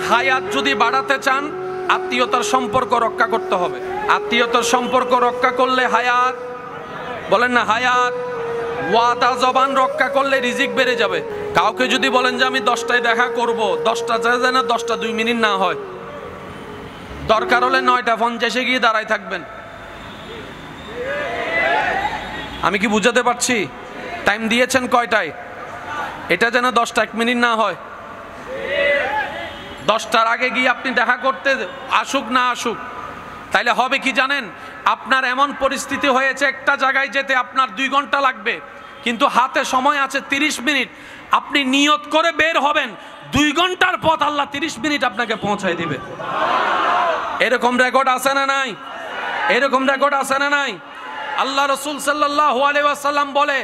হায়াত যদি বাড়াতে চান আত্মীয়তার সম্পর্ক রক্ষা করতে হবে। আত্মীয়তার সম্পর্ক রক্ষা করলে হায়াত, বলেন না হায়াত, ওয়াদা জবান রক্ষা করলে রিজিক বেড়ে যাবে। কাউকে যদি বলেন যে আমি 10টায় দেখা করব, 10টা যেন 10টা 2 মিনিট না হয়, দরকার হলে 9:50 গিয়ে দাঁড়ায় থাকবেন। আমি কি বুঝাতে পারছি? টাইম দিয়েছেন কয়টায়, এটা যেন 10টা 1 মিনিট না হয়। 10টার আগে গিয়ে আপনি দেখা করতে আসুক না আসুক, তাইলে হবে কি জানেন, আপনার এমন পরিস্থিতি হয়েছে একটা জায়গায় যেতে আপনার 2 ঘন্টা লাগবে, কিন্তু হাতে সময় আছে 30 মিনিট। আপনি নিয়ত করে বের হবেন, 2 ঘন্টার পথ আল্লাহ 30 মিনিট আপনাকে পৌঁছায় দিবে। এরকম রেকর্ড আছে না নাই? এরকম রেকর্ড আছে না নাই? আল্লাহ রসুল সাল্লাল্লাহু আলাইহি ওয়াসাল্লাম বলে,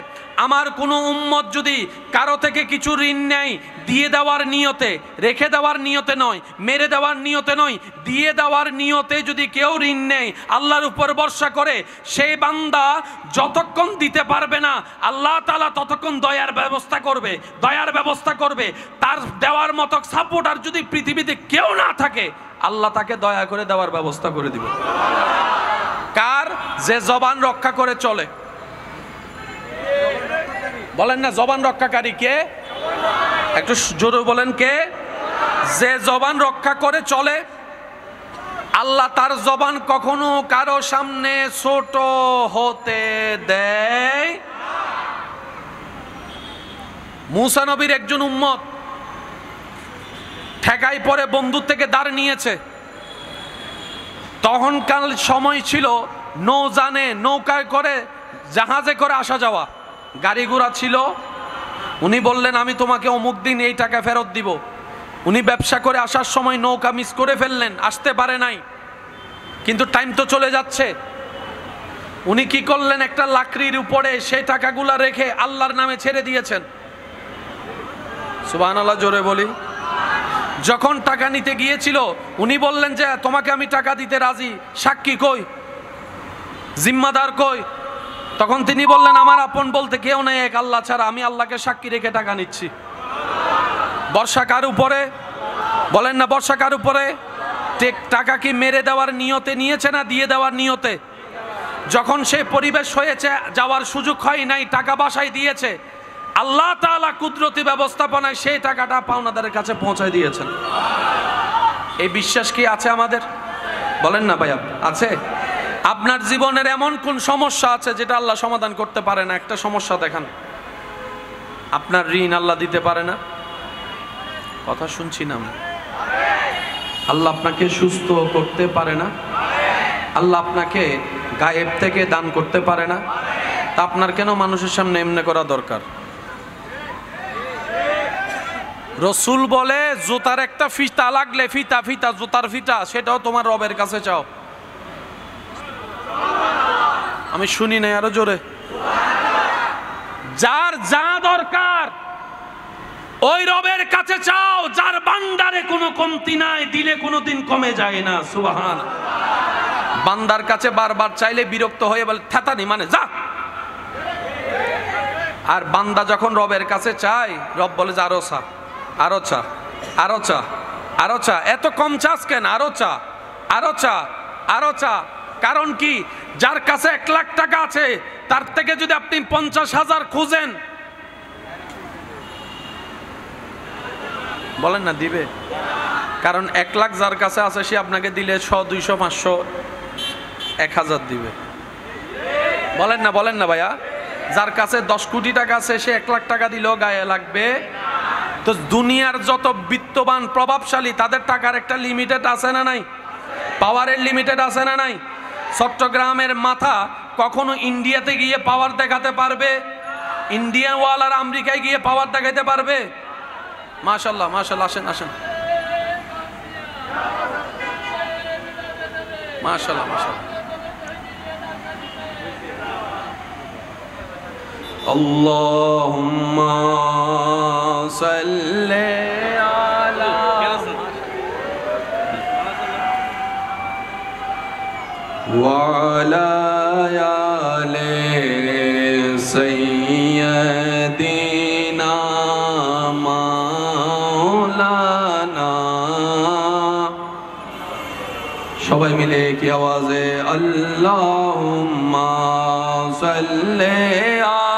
আমার কোনো উম্মত যদি কারো থেকে কিছু ঋণ নেয়, দিয়ে দেওয়ার নিয়তে, রেখে দেওয়ার নিয়তে নয়, মেরে দেওয়ার নিয়তে নয়, দিয়ে দেওয়ার নিয়তে যদি কেউ ঋণ নেয়, আল্লাহর উপর ভরসা করে, সেই বান্দা যতক্ষণ দিতে পারবে না আল্লাহ তাআলা ততক্ষণ দয়ার ব্যবস্থা করবে, দয়ার ব্যবস্থা করবে। তার দেওয়ার মতো সাপোর্টার যদি পৃথিবীতে কেউ না থাকে, আল্লাহ তাকে দয়া করে দেওয়ার ব্যবস্থা করে দিবে। কার? যে জবান রক্ষা করে চলে। বলেন না জবান রক্ষাকারী কে? একটু জোরে বলেন কে? যে জবান রক্ষা করে চলে, আল্লাহ তার জবান কখনো কারো সামনে ছোট হতে দেয়। মুসা নবীর একজন উম্মত ঠেকাই পরে বন্ধুর থেকে দাঁড় নিয়েছে। তখনকার সময় ছিল নৌজানে, নৌকায় করে, জাহাজে করে আসা যাওয়া, গাড়ি ঘোড়া ছিল। উনি বললেন আমি তোমাকে অমুক দিন এই টাকা ফেরত দিব। উনি ব্যবসা করে আসার সময় নৌকা মিস করে ফেললেন, আসতে পারে নাই, কিন্তু টাইম তো চলে যাচ্ছে। উনি কি করলেন, একটা লাকড়ির উপরে সেই টাকাগুলা রেখে আল্লাহর নামে ছেড়ে দিয়েছেন। সুবহানাল্লাহ, জোরে বলি। যখন টাকা নিতে গিয়েছিল উনি বললেন যে তোমাকে আমি টাকা দিতে রাজি, সাক্ষী কই, জিম্মাদার কই? তখন তিনি বললেন আমার আপন বলতে কেউ নেই এক আল্লাহ ছাড়া, আমি আল্লাহকে সাক্ষী রেখে টাকা নিচ্ছি। বর্ষা কার উপরে? বলেন না বর্ষা কার উপরে? টাকা কি মেরে দেওয়ার নিয়তে নিয়েছে না দিয়ে দেওয়ার নিয়তে? যখন সে পরিবেশ হয়েছে, যাওয়ার সুযোগ হয় নাই, টাকা বাসায় দিয়েছে, আল্লাহ তাআলা কুদরতি ব্যবস্থাপনায় সেই টাকাটা পাওনাদারের কাছে পৌঁছায় দিয়েছেন। এই বিশ্বাস কি আছে আমাদের? বলেন না ভাইয়া, আছে? আপনার জীবনের এমন কোন সমস্যা আছে যেটা আল্লাহ সমাধান করতে পারে না? একটা সমস্যা দেখান। আপনার ঋণ আল্লাহ দিতে পারে না? কথা শুনছি না। আল্লাহ আপনাকে সুস্থ করতে পারে না? আল্লাহ আপনাকে গায়েব থেকে দান করতে পারে না? তা আপনার কেন মানুষের সামনে এমনি করা দরকার? রসুল বলে জুতার একটা ফিতা লাগলে, ফিতা ফিতা জুতার ফিতা, সেটাও তোমার রবের কাছে চাও। আমি শুনি নাই, আরো জোরে। যার যা দরকার ওই রবের কাছে চাও, যার বান্দারে কোনো কমতি নাই, দিলে কোনোদিন কমে যায় না। সুবহান। বান্দার কাছে বারবার চাইলে বিরক্ত হয়ে বলে থেতানি, মানে যা। আর বান্দা যখন রবের কাছে চায়, রব বলে যে আরো চা, আরো চা, আরো চা, আরো চা, এত কম চাস কেন? আরো চা, আরো চা, আরো চা। কারণ কি? যার কাছে 1 লাখ টাকা আছে তার থেকে যদি আপনি 50,000 খুঁজেন, বলেন না দিবে? কারণ 1 লাখ যার কাছে আছে সে আপনাকে দিলে 100, 200, 500, 1000 দিবে। বলেন না, বলেন না ভাইয়া? যার কাছে 10 কোটি টাকা আছে সে 1 লাখ টাকা দিলেও গায়ে লাগবে। তো দুনিয়ার যত বিত্তবান প্রভাবশালী তাদের টাকার একটা লিমিটেড আছে না নাই? পাওয়ারের লিমিটেড আছে না নাই? চট্টগ্রামের মাথা কখনো ইন্ডিয়াতে গিয়ে পাওয়ার দেখাতে পারবে? ইন্ডিয়ান ওয়ালার আমেরিকায় গিয়ে পাওয়ার দেখাতে পারবে? মাশাআল্লাহ, মাশাআল্লাহ, আসেন আসেন, মাশাআল্লাহ, মাশাআল্লাহ। আল্লাহুম্মা সাল্লি আলা ওয়া আলা আলি সাইয়্যিদিনা মাওলানা সবাই মিলে কি আওয়াজে আল্লাহুম্মা সাল্লি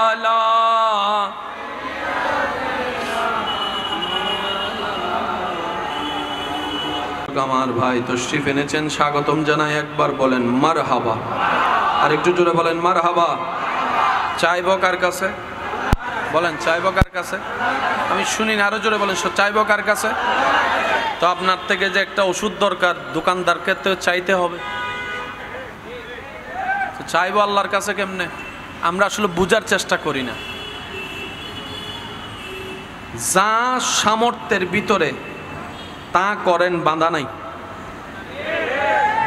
আলা। আমার ভাই তশরিফ এনেছেন, স্বাগতম জানাই। একবার বলেন মারহাবা, আর একটু জোরে বলেন মারহাবা। চাইবো কার কাছে? বলেন চাইবো কার কাছে? আমি শুনি না, আরো জোরে বলেন চাইবো কার কাছে? তো আপনার থেকে যে একটা ওষুধ দরকার, দোকানদারকে তো চাইতে হবে। তো চাইবো আল্লাহর কাছে কেমনে? আমরা আসলে বুঝার চেষ্টা করি না। যা সামর্থ্যের ভিতরে তা করেন, বাঁধা নাই।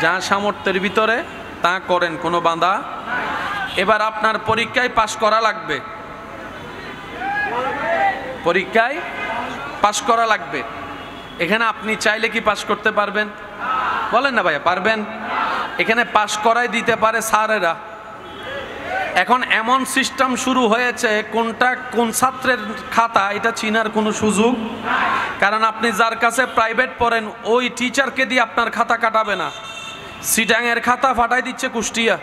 যা সামর্থ্যের ভিতরে তা করেন, কোনো বাঁধা। এবার আপনার পরীক্ষায় পাশ করা লাগবে, পরীক্ষায় পাশ করা লাগবে। এখানে আপনি চাইলে কি পাশ করতে পারবেন? বলেন না ভাইয়া, পারবেন? এখানে পাশ করাই দিতে পারে স্যারেরা। এখন এমন সিস্টেম শুরু হয়েছে, কোনটা কোন ছাত্রের খাতা এটা চিনার কোনো সুযোগ, কারণ আপনি যার কাছে প্রাইভেট পড়েন ওই টিচারকে দিয়ে আপনার খাতা কাটাবে না। সিটাংয়ের খাতা ফাটাই দিচ্ছে কুষ্টিয়া।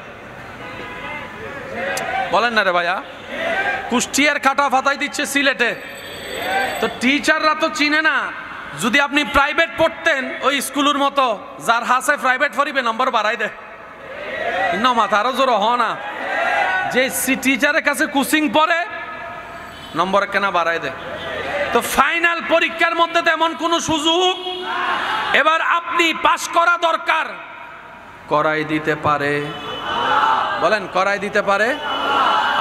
বলেন না রে ভাইয়া, কুষ্টিয়ার খাতা ফাটাই দিচ্ছে সিলেটে। তো টিচাররা তো চিনে না। যদি আপনি প্রাইভেট পড়তেন ওই স্কুলের মতো, যার হাসে প্রাইভেট পড়িবে নম্বর বাড়াই দে না, মাথা আরো জোর হ না। যে টিচারের কাছে কোচিং পড়ে নম্বর কেনা বাড়াই দে। তো ফাইনাল পরীক্ষার মধ্যে তেমন কোনো সুযোগ। এবার আপনি পাশ করা দরকার, করাই দিতে পারে। বলেন করাই দিতে পারে।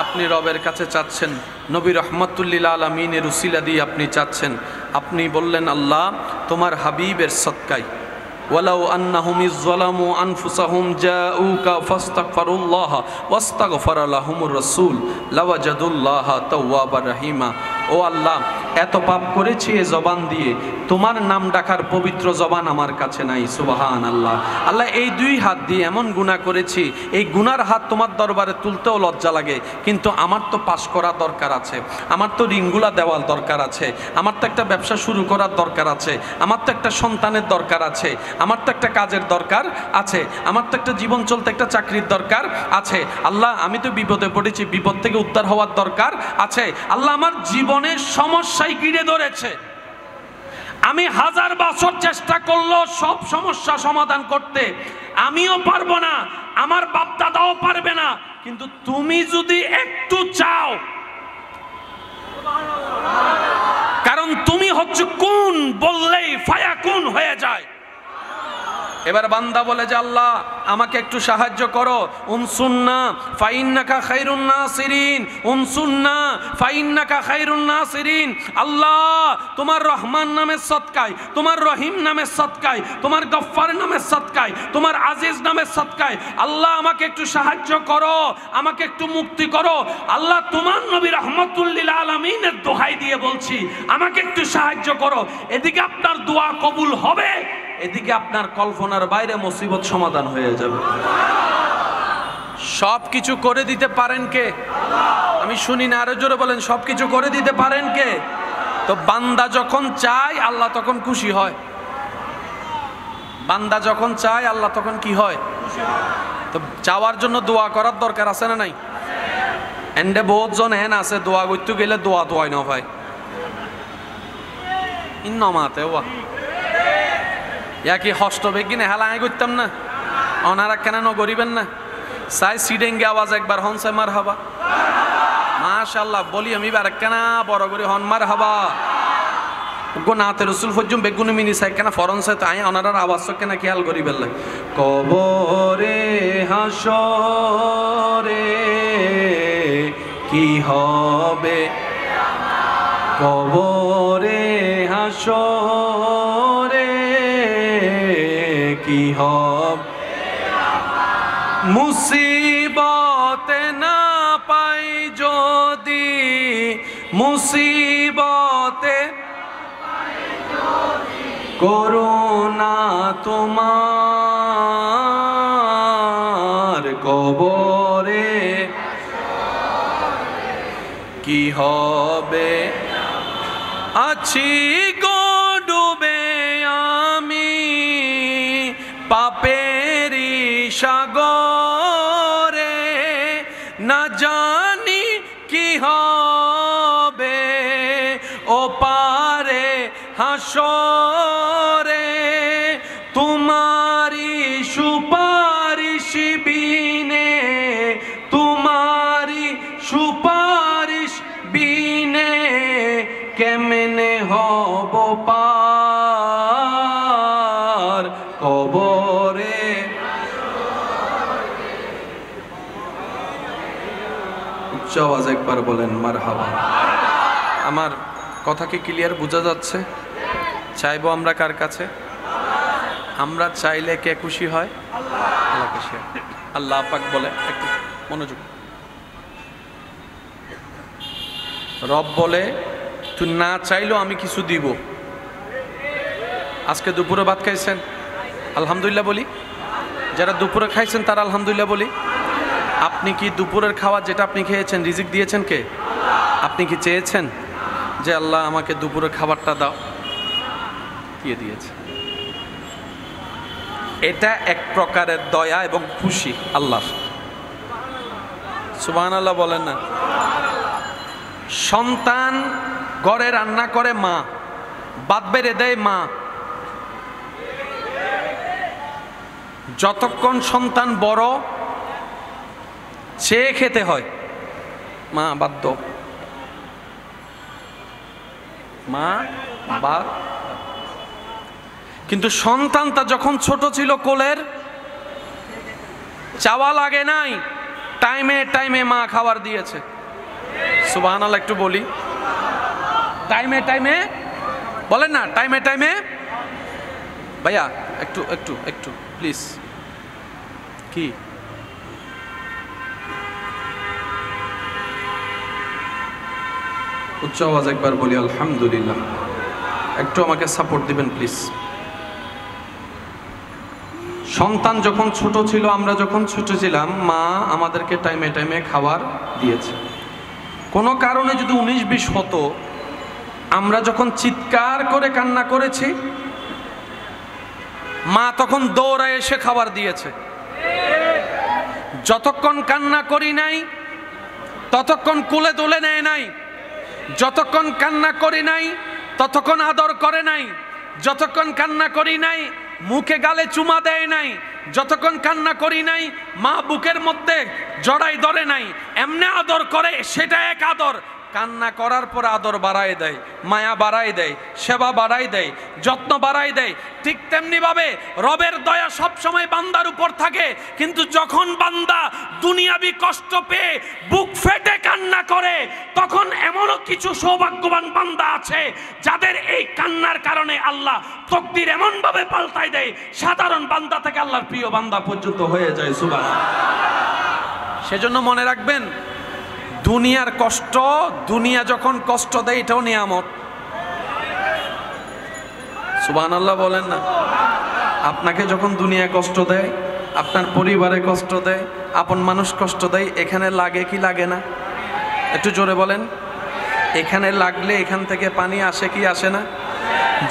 আপনি রবের কাছে চাচ্ছেন, নবী রহমাতুল্লিল আলামিনের উসিলা দিয়ে আপনি চাচ্ছেন। আপনি বললেন আল্লাহ তোমার হাবিবের সদকায়, ওয়ালাউ আন্নাহুম ইযলামু আনফুসাহুম জাউকা ফাস্তাগফিরুল্লাহ ওয়াস্তাগফারা লাহুমুর রাসূল লাওয়াজাদুল্লাহা তাওয়াবার রহিমা। ও আল্লাহ, এত পাপ করেছি এ জবান দিয়ে, তোমার নাম ডাকার পবিত্র জবান আমার কাছে নাই। সুবহানাল্লাহ। আল্লাহ, এই দুই হাত দিয়ে এমন গুনাহ করেছি, এই গুনার হাত তোমার দরবারে তুলতেও লজ্জা লাগে। কিন্তু আমার তো পাশ করা দরকার আছে, আমার তো ঋণগুলা দেওয়ার দরকার আছে, আমার তো একটা ব্যবসা শুরু করার দরকার আছে, আমার তো একটা সন্তানের দরকার আছে, আমার তো একটা কাজের দরকার আছে, আমার তো একটা জীবন চলতে একটা চাকরির দরকার আছে। আল্লাহ, আমি তো বিপদে পড়েছি, বিপদ থেকে উদ্ধার হওয়ার দরকার আছে। আল্লাহ, আমার জীবনের সমস্যায় ঘিরে ধরেছে, আমি 1000 বছর চেষ্টা করলেও সব সমস্যা সমাধান করতে আমিও পারবো না, আমার বাপ দাদাও পারবে না। কিন্তু তুমি যদি একটু চাও, কারণ তুমি হচ্ছে কুন বললেই ফায়াকুন হয়ে যায়। এবার বান্দা বলে যে আল্লাহ আমাকে একটু সাহায্য করো, উনসুন্না ফাইন্নাকা খায়রুন নাসিরিন, উনসুন্না ফাইন্নাকা খায়রুন নাসিরিন। আল্লাহ, তোমার রহমান নামের সদকায়, তোমার রহিম নামের সদকায়, তোমার গফফার নামের সদকায়, তোমার আজিজ নামের সদকায় আল্লাহ আমাকে একটু সাহায্য করো, আমাকে একটু মুক্তি করো। আল্লাহ, তোমার নবী রাহমাতুল্লিল আলামিনের দোহাই দিয়ে বলছি আমাকে একটু সাহায্য করো। এদিকে আপনার দোয়া কবুল হবে, এদিকে আপনার কল্পনার বাইরে মুসিবত সমাধান হয়ে যাবে। সব কিছু করে দিতে পারেন কে? আমি শুনি না, আরো জোরে বলেন সব কিছু করে দিতে পারেন কে? তো বান্দা যখন চায় আল্লাহ তখন খুশি হয়। বান্দা যখন চায় আল্লাহ তখন কি হয়? তো চাওয়ার জন্য দোয়া করার দরকার আছে না নাই? এন্ডে বহুত জন হেন আছে দোয়া করতে গেলে দোয়া দোয়াই না ভাই, ইন্নমাতে ওয়া ইয়া কি হষ্ট বেগিনে হেলায় করতাম না, ওনারা কেন গরিবেন না? সাই সিডেঙ্গে আওয়াজ একবার হনসে মার হাবা, মাশাআল্লাহ বলি আমি বার কেন বড় করে হন মার হাবা। গো নাতে রসুল ফজুম বেগুনি মিনি সাই কেন ফরনসে তো আই ওনারার আওয়াজ কেন খেয়াল করিবেন লাগে। কবরে হাসরে কি হবে, কবরে হাসরে কি হবে, মুসিবতে না পাই যদি, মুসিবতে করুণা তোমার, কবরে কি হবে, আছি গো ডুবে আমি পাপে কবরে। উচ্চ আওয়াজ একবার বলেন মারহাবা। আমার কথা কি ক্লিয়ার বোঝা যাচ্ছে? চাইবো আমরা কার কাছে? আমরা চাইলে কে খুশি হয়? আল্লাহ খুশি হয়। আল্লাহ পাক বলে, একটু মনোযোগ, রব বলে তুই না চাইলেও আমি কিছু দিব। আজকে দুপুরে ভাত খাইছেন, আলহামদুলিল্লাহ বলি। যারা দুপুরে খাইছেন তারা আলহামদুলিল্লাহ বলি। আপনি কি দুপুরের খাওয়া যেটা আপনি খেয়েছেন রিজিক দিয়েছেন কে? আপনি কি চেয়েছেন যে আল্লাহ আমাকে দুপুরের খাবারটা দাও? দিয়ে দিয়েছে। এটা এক প্রকারের দয়া এবং খুশি আল্লাহর। সুবহানাল্লাহ বলেন না? সন্তান ঘরে রান্না করে মা, ভাত বেড়ে দেয় মা। যতক্ষণ সন্তান বড় সে খেতে হয়, মা বাধ্য, মা বাদ। কিন্তু সন্তানটা যখন ছোট ছিল কোলের, চাওয়া লাগে নাই, টাইমে টাইমে মা খাবার দিয়েছে। সুবহানাল্লাহ একটু বলি, টাইমে টাইমে বলেন না, টাইমে টাইমে। ভাইয়া একটু একটু একটু প্লিজ। কি উচ্চ আওয়াজ একবার বলি আলহামদুলিল্লাহ। একটু আমাকে সাপোর্ট দিবেন প্লিজ। সন্তান যখন ছোট ছিল, আমরা যখন ছোট ছিলাম, মা আমাদেরকে টাইমে টাইমে খাবার দিয়েছে। কোনো কারণে যদি 19-20 হতো, আমরা যখন চিৎকার করে কান্না করেছি, মা তখন দৌড়ায় এসে খাবার দিয়েছে। যতক্ষণ কান্না করি নাই ততক্ষণ কোলে তুলে নেয় নাই, যতক্ষণ কান্না করি নাই ততক্ষণ আদর করে নাই, যতক্ষণ কান্না করি নাই মুখে গালে চুমা দেয় নাই, যতক্ষণ কান্না করি নাই মা বুকের মধ্যে জড়াই ধরে নাই। এমনি আদর করে, সেটা এক আদর। কান্না করার পর আদর বাড়ায় দেয়, মায়া বাড়ায় দেয়, সেবা বাড়ায় দেয়, যত্ন বাড়ায় দেয়। ঠিক তেমনি ভাবে রবের দয়া সব সময় বান্দার উপর থাকে। কিন্তু যখন বান্দা দুনিয়াবি কষ্ট পেয়ে বুক ফেটে কান্না করে, তখন এমনও কিছু সৌভাগ্যবান বান্দা আছে যাদের এই কান্নার কারণে আল্লাহ তকদির এমন ভাবে পাল্টায় দেয়, সাধারণ বান্দা থেকে আল্লাহর প্রিয় বান্দা পর্যন্ত হয়ে যায়। সুবহানাল্লাহ। সেজন্য মনে রাখবেন, দুনিয়ার কষ্ট, দুনিয়া যখন কষ্ট দেয় এটাও নিয়ামত। সুবহানাল্লাহ বলেন না? আপনাকে যখন দুনিয়া কষ্ট দেয়, আপনার পরিবারে কষ্ট দেয়, আপন মানুষ কষ্ট দেয়, এখানে লাগে কি লাগে না? একটু জোরে বলেন। এখানে লাগলে এখান থেকে পানি আসে কি আসে না?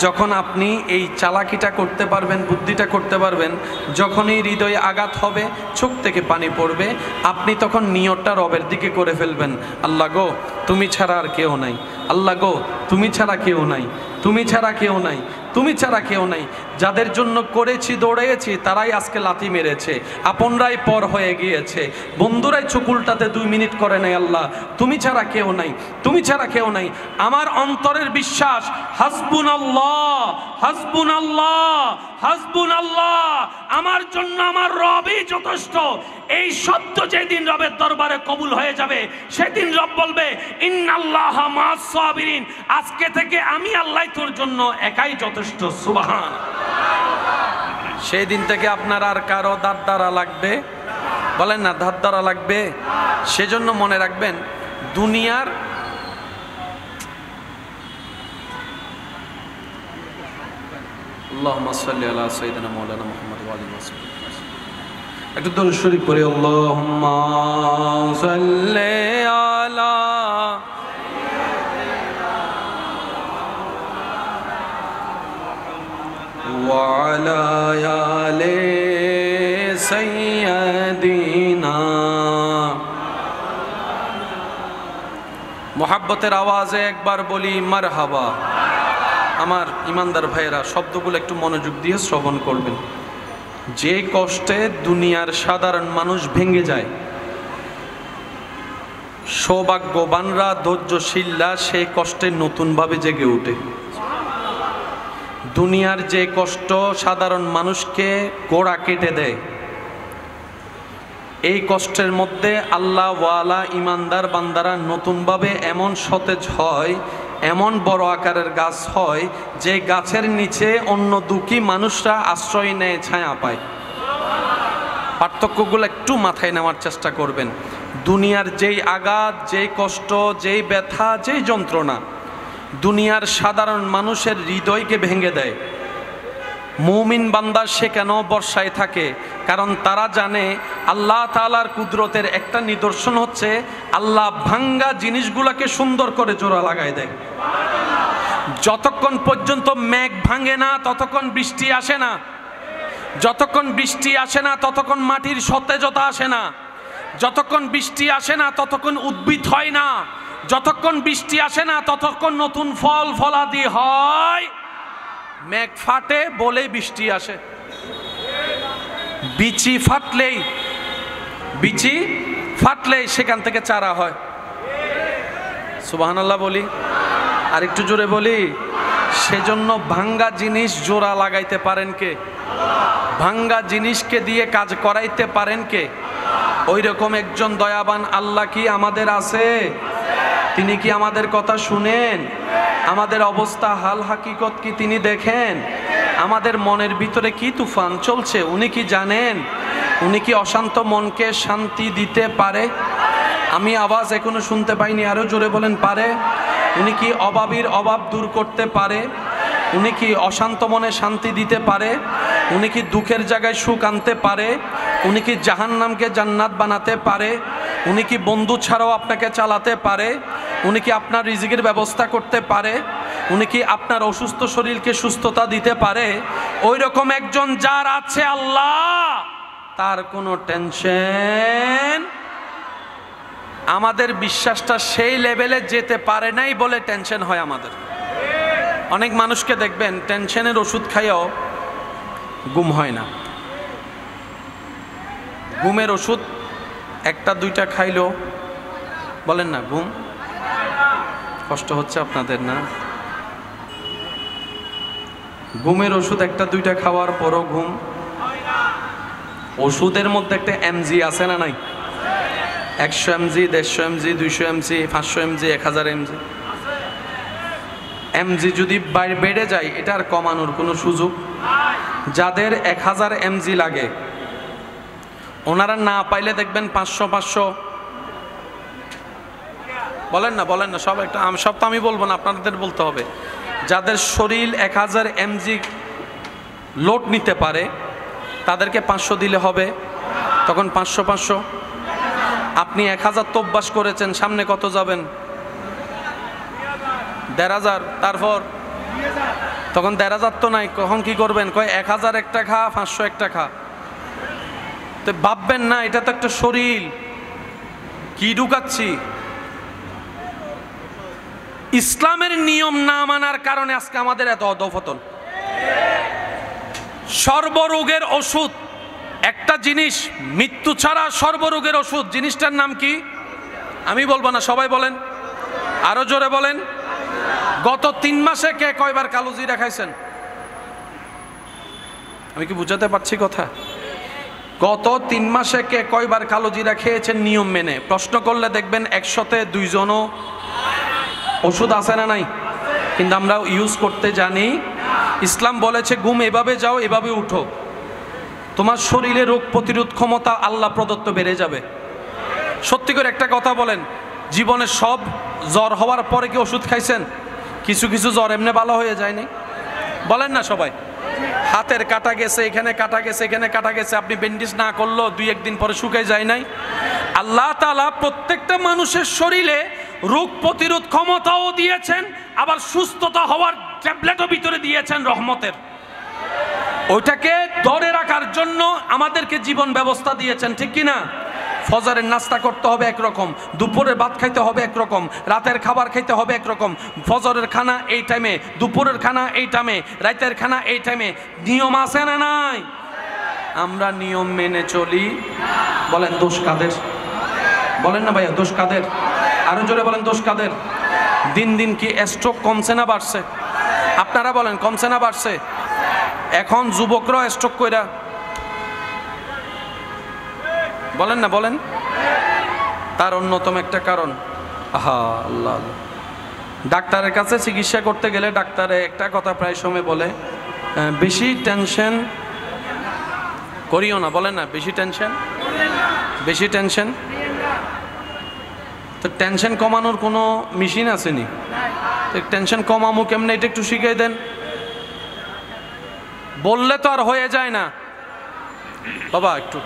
যখন আপনি এই চালাকিটা করতে পারবেন, বুদ্ধিটা করতে পারবেন, যখনই হৃদয়ে আঘাত হবে, চোখ থেকে পানি পড়বে, আপনি তখন নিয়তটা রবের দিকে করে ফেলবেন। আল্লাহ গো, তুমি ছাড়া আর কেউ নাই। আল্লাহ গো, তুমি ছাড়া কেউ নাই, তুমি ছাড়া কেউ নাই, তুমি ছাড়া কেউ নাই। যাদের জন্য করেছি, দৌড়েছি, তারাই আজকে লাথি মেরেছে, আপনরাই পর হয়ে গিয়েছে, বন্ধুরাই চুকুলটাতে 2 মিনিট করে নাই। আল্লাহ, তুমি ছাড়া কেউ নাই, তুমি ছাড়া কেউ নাই। আমার অন্তরের বিশ্বাস, হাসবুনাল্লাহ, হাসবুনাল্লাহ, হাসবুনাল্লাহ, আমার জন্য আমার রবই যথেষ্ট। এই শব্দ যেদিন রবের দরবারে কবুল হয়ে যাবে, সেদিন রব বলবে ইন্নাল্লাহা মা'আস সাবিরিন। আজকে থেকে আমি আল্লাহ তোর জন্য একাই যথেষ্ট। সুবহান। সেই দিন থেকে আপনার আর কারো ধার দ্বারা লাগবে, বলেন না, ধার দ্বারা লাগবে। সেজন্য মনে রাখবেন, দুনিয়ার আল্লাহুম্মা সাল্লি আলা সাইয়্যিদিনা মাওলানা মুহাম্মদ ওয়া আলিহি ওয়া সাহবিহি। একটু দরুদ শরীফ পড়ি। আল্লাহুম্মা সাল্লি আলা ওয়া আলা আলি সাইয়্যিদিনা। মুহাব্বতের আওয়াজে একবার বলি মারহাবা। আমার ইমানদার ভাইয়েরা, শব্দগুলো একটু মনোযোগ দিয়ে শ্রবণ করবেন। যে কষ্টে দুনিয়ার সাধারণ মানুষ ভেঙে যায়, সৌভাগ্যবানরা, ধৈর্যশীলরা সেই কষ্টে নতুনভাবে জেগে ওঠে। দুনিয়ার যে কষ্ট সাধারণ মানুষকে গোড়া কেটে দেয়, এই কষ্টের মধ্যে আল্লাহ ওয়ালা ইমানদার বান্দারা নতুনভাবে এমন সতেজ হয়, এমন বড় আকারের গাছ হয় যে গাছের নিচে অন্য দুঃখী মানুষরা আশ্রয় নেয়, ছায়া পায়। পার্থক্যগুলো একটু মাথায় নেওয়ার চেষ্টা করবেন। দুনিয়ার যেই আঘাত, যেই কষ্ট, যেই ব্যথা, যেই যন্ত্রণা দুনিয়ার সাধারণ মানুষের হৃদয়কে ভেঙে দেয়, মুমিন বান্দা সে কেন বর্ষায় থাকে? কারণ তারা জানে আল্লাহ তাআলার কুদরতের একটা নিদর্শন হচ্ছে আল্লাহ ভাঙ্গা জিনিসগুলোকে সুন্দর করে জোড়া লাগায় দেয়। যতক্ষণ পর্যন্ত মেঘ ভাঙে না ততক্ষণ বৃষ্টি আসে না, যতক্ষণ বৃষ্টি আসে না ততক্ষণ মাটির সতেজতা আসে না, যতক্ষণ বৃষ্টি আসে না ততক্ষণ উদ্ভিদ হয় না, যতক্ষণ বৃষ্টি আসে না ততক্ষণ নতুন ফল ফলাদি হয়। মেঘ ফাটে বলেই বৃষ্টি আসে, বিচি ফাটলেই সেখান থেকে চারা হয়। সুবহানাল্লাহ বলি, আর একটু জোরে বলি। সেজন্য ভাঙ্গা জিনিস জোড়া লাগাইতে পারেন কে? ভাঙ্গা জিনিসকে দিয়ে কাজ করাইতে পারেন কে? ওই রকম একজন দয়াবান আল্লাহ কি আমাদের আছে? তিনি কি আমাদের কথা শুনেন? আমাদের অবস্থা হাল হাকিকত কি তিনি দেখেন? আমাদের মনের ভিতরে কি তুফান চলছে উনি কি জানেন? উনি কি অশান্ত মনকে শান্তি দিতে পারে? আমি আওয়াজ এখনো শুনতে পাইনি, আরো জোরে বলেন পারে? উনি কি অভাবীর অভাব দূর করতে পারে? উনি কি অশান্ত মনে শান্তি দিতে পারে? উনি কি দুঃখের জায়গায় সুখ আনতে পারে? উনি কি জাহান্নামকে জান্নাত বানাতে পারে? উনি কি বন্ধু ছাড়াও আপনাকে চালাতে পারে? উনি কি আপনার রিজিকের ব্যবস্থা করতে পারে? উনি কি আপনার অসুস্থ শরীরকে সুস্থতা দিতে পারে? ওই রকম একজন যার আছে আল্লাহ, তার কোনো টেনশন। আমাদের বিশ্বাসটা সেই লেভেলে যেতে পারে নাই বলে টেনশন হয় আমাদের। অনেক মানুষকে দেখবেন টেনশনের ওষুধ খাইয়াও ঘুম হয় না। ঘুমের ওষুধ একটা দুইটা খাইলো বলেন না ঘুম, কষ্ট হচ্ছে আপনাদের না? ঘুমের ওষুধ একটা দুইটা খাওয়ার পরও ঘুম। ওষুধের মধ্যে একটা এমজি আছে না নাই? 100 MG, 150 MG, 200 MG, 500 MG, 1000 MG. MG যদি বেড়ে যায় এটা আর কমানোর কোনো সুযোগ? যাদের 1000 এমজি লাগে ওনারা না পাইলে দেখবেন 500 বলেন না সব একটা, সব তো আমি বলবো না, আপনাদের বলতে হবে। যাদের শরীর 1000 এমজি লোড নিতে পারে তাদেরকে 500 দিলে হবে, তখন 500। আপনি 1000 তো অভ্যাস করেছেন, সামনে কত যাবেন? 1500। তারপর তখন 1500 তো নাই, কখন কি করবেন? কয় 1000 একটা খা, 500 একটা খা। তো ভাববেন না এটা তো একটা শরীর, কি ঢুকাচ্ছি? ইসলামের নিয়ম না মানার কারণে আজকে আমাদের এত অধঃপতন। সর্বরোগের ওষুধ একটা জিনিস, মৃত্যু ছাড়া সর্বরোগের ওষুধ, জিনিসটার নাম কি? আমি বলবো না, সবাই বলেন, আরো জোরে বলেন। গত 3 মাসে কে কয়বার কালো জিরা খাইছেন? আমি কি বুঝাতে পারছি কথা? গত 3 মাসে কে কয়বার কালো জিরা খেয়েছেন নিয়ম মেনে? প্রশ্ন করলে দেখবেন 100তে 2 জনও। ওষুধ আছে না নাই? কিন্তু আমরা ইউজ করতে জানি। ইসলাম বলেছে ঘুম এভাবে যাও, এভাবে উঠো, তোমার শরীরে রোগ প্রতিরোধ ক্ষমতা আল্লাহ প্রদত্ত বেড়ে যাবে। সত্যি করে একটা কথা বলেন, জীবনে সব জ্বর হওয়ার পরে কি ওষুধ খাইছেন? কিছু জ্বর এমনি ভালো হয়ে যায়নি? বলেন না সবাই। হাতের কাটা গেছে, এখানে কাটা গেছে, এখানে কাটা গেছে, আপনি ব্যান্ডেজ না করলেও 2-1 দিন পরে শুকায় যায় নাই? আল্লাহ তাআলা প্রত্যেকটা মানুষের শরীরে রোগ প্রতিরোধ ক্ষমতাও দিয়েছেন, আবার সুস্থতা হওয়ার ট্যাবলেটও ভিতরে দিয়েছেন রহমতের। ওইটাকে ধরে রাখার জন্য আমাদেরকে জীবন ব্যবস্থা দিয়েছেন, ঠিক কি না? ফজরের নাস্তা করতে হবে একরকম, দুপুরের ভাত খাইতে হবে একরকম, রাতের খাবার খাইতে হবে একরকম। ফজরের খানা এই টাইমে, দুপুরের খানা এই টাইমে, রাতের খানা এই টাইমে। নিয়ম আছে না নাই? আমরা নিয়ম মেনে চলি। বলেন দোষ কাদের? বলেন না ভাইয়া, দোষ কাদের? আরো জোরে বলেন দোষ কাদের? দিন দিন কি স্ট্রোক কমছে না বাড়ছে? আপনারা বলেন কমছে না বাড়ছে? এখন যুবকরা স্ট্রোক কইরা বলেন না, বলেন। তার অন্যতম একটা কারণ, আহা আল্লাহ, ডাক্তারের কাছে চিকিৎসা করতে গেলে ডাক্তারে একটা কথা প্রায় সময় বলে, বেশি টেনশন করিও না। বলেন না, বেশি টেনশন, বেশি টেনশন। তো টেনশন কমানোর কোনো মেশিন আসেনি? টেনশন কমামো কেমনে এটা একটু শিখিয়ে দেন। বললে তো আর হয়ে যায় না। বাবা একটু